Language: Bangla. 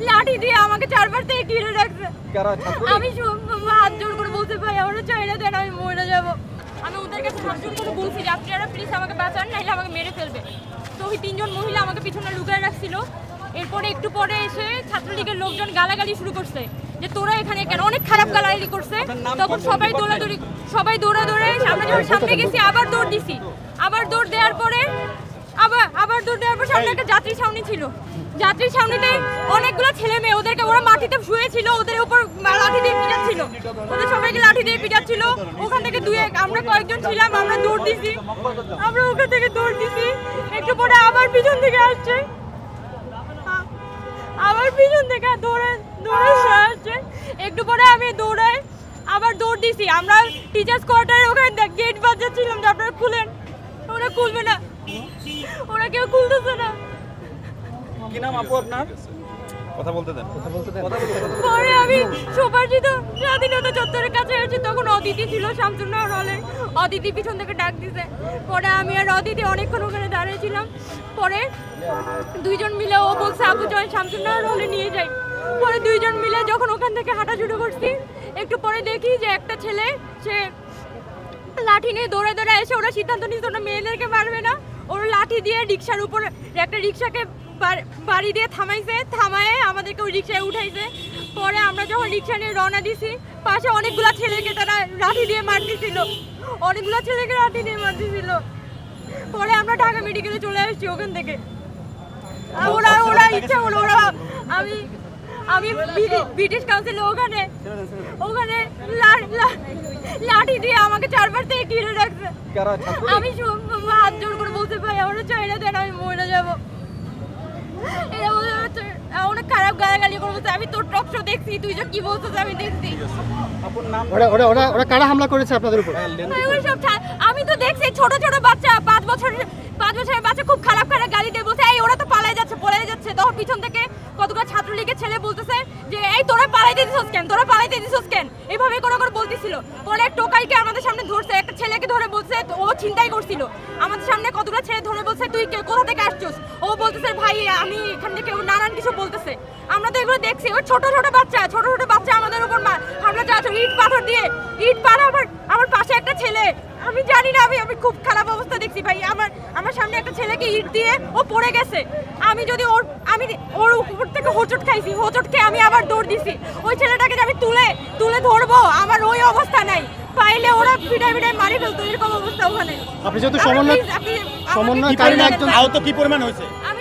লাঠি দিয়ে আমাকে চারপাশ থেকে ঘিরে রাখছে। আমি হাত জোর করে বলতে ভাই আমরা চাইলে দেন, আমি মরে যাব। আমি ওদের কাছে হাত জোর করে বলছি যে আপনারা প্লিজ আমাকে বাঁচান, নাহলে আমাকে মেরে ফেলবে। তো ওই তিনজন মহিলা আমাকে পিছনে লুকায় রাখছিল। এরপরে একটু পরে এসে ছাত্রলীগের লোকজন গালাগালি শুরু করছে যে তোরা এখানে কেন, অনেক খারাপ গালাগালি করছে। তখন সবাই দৌড়ে আমরা যখন সামনে গেছি আবার দৌড় দিছি। আবার দৌড় দেওয়ার পরে সামনে একটা যাত্রী ছাউনি ছিল। যাত্রী ছাউনিতে অনেকগুলো ছেলে মেয়ে, ওরা মাটিতে শুয়েছিল, ওদের উপর লাঠি দিয়ে পিটাচ্ছিল, ওদের সবাইকে লাঠি দিয়ে পিটাচ্ছিল। ওখান থেকে আমরা কয়েকজন ছিলাম, আমরা দৌড় দিছি। ওখান থেকে দৌড় দিছি। একটু পরে আবার পিছন থেকে আসছে, দৌড়ে আসছে। একটু পরে আমি আবার দৌড় দিছি। আমরা টিচার্স কোয়ার্টারে ওখানে গেট বাজাচ্ছিলাম যে আপনারা খুলেন, ওরা খুলবে না, ওরা কেউ খুলতেছে না। কি নাম আপু আপনার? কথা বলতে দেন। পরে আমি সুপারজিত স্বাধীনতা চত্বরের কাছে এসেছি, তখন অদিতি ছিল শামসুন্নাহর হলে। অদিতি পিছন থেকে ডাক দিছে। পরে আমি আর অদিতি অনেকক্ষণ ওখানে দাঁড়িয়েছিলাম। পরে দুইজন মিলে ও বলছে আপু চল শামসুন্নাহর হলে নিয়ে যাই। পরে দুইজন মিলে যখন ওখান থেকে হাঁটা শুরু করছি, একটু পরে দেখি যে একটা ছেলে সে লাঠি নিয়ে দৌড়ে এসে, ওরা সিদ্ধান্ত নিয়েছে ওরা মেয়েদেরকে মারবে না, ওরা লাঠি দিয়ে রিক্সার উপর একটা রিক্সাকে বাড়ি দিয়ে থামায় আমাদেরকে ওই রিক্সায় উঠাইছে। পরে আমরা যখন রিক্সা নিয়ে রওনা দিছি, পাশে অনেকগুলা ছেলেকে তারা লাঠি দিয়ে মারতেছিল। পরে আমরা ঢাকা মেডিকেলে চলে আসছি ওখান থেকে। ওরা ইচ্ছা হলো আমি ব্রিটিশ কাউন্সিলে ওখানে লাঠি দিয়ে আমাকে চারপাশ থেকে ঘিরে রাখছে। আমি হাত জোর করে বলতে ভাই আমরা চাইলে দেন, আমি মরে যাব। অনেক খারাপ গালাগালি করছে। আমি তোর টক শো দেখছি, তুই যে কি বলছিস আমি দেখছি। ওরা কারা হামলা করেছে আপনাদের উপর? আমি তো দেখছি ছোট বাচ্চা, 5 বছরের বাচ্চা খুব খারাপ গালি দিয়ে বলছে এই ওরা তো পালাই যাচ্ছে। তখন পিছন থেকে কতগুলো ছাত্রলীগের ছেলে বলতেছে যে এই তোরা পালাইতে দিছস কেন, এইভাবে করে বলতেছিল। পরে টোকাইকে আমাদের সামনে ধরছে, একটা ছেলেকে ধরে বলছে ও ছিনতাই করছিল। আমাদের সামনে কতগুলো ছেলে ধরে বলছে তুই কোথা থেকে আসছিস, ও বলতেছে ভাই আমি এখান থেকে, নানান কিছু বলতেছে। আমরা তো এগুলো দেখছি। ওই ছোট বাচ্চা আমাদের উপর হামলা চালাচ্ছে ইট পাথর। আমার পাশে একটা ছেলে, আমি জানি না, আমি খুব খারাপ অবস্থা দেখছি ভাই। আমার সামনে একটা ছেলেকে ইট দিয়ে ও পড়ে গেছে। আমি ওর উপর থেকে হোঁচট খেয়ে আমি আবার দৌড় দিছি। ওই ছেলেটাকে যে আমি তুলে ধরবো, আমার ওই অবস্থা নাই। পাইলে ওরা পিটাই মারি ফেলতো, এরকম অবস্থা ওখানে। আপনি যেহেতু সমন্বয়কারী একজন, আহত কি পরিমাণ হয়েছে? আমি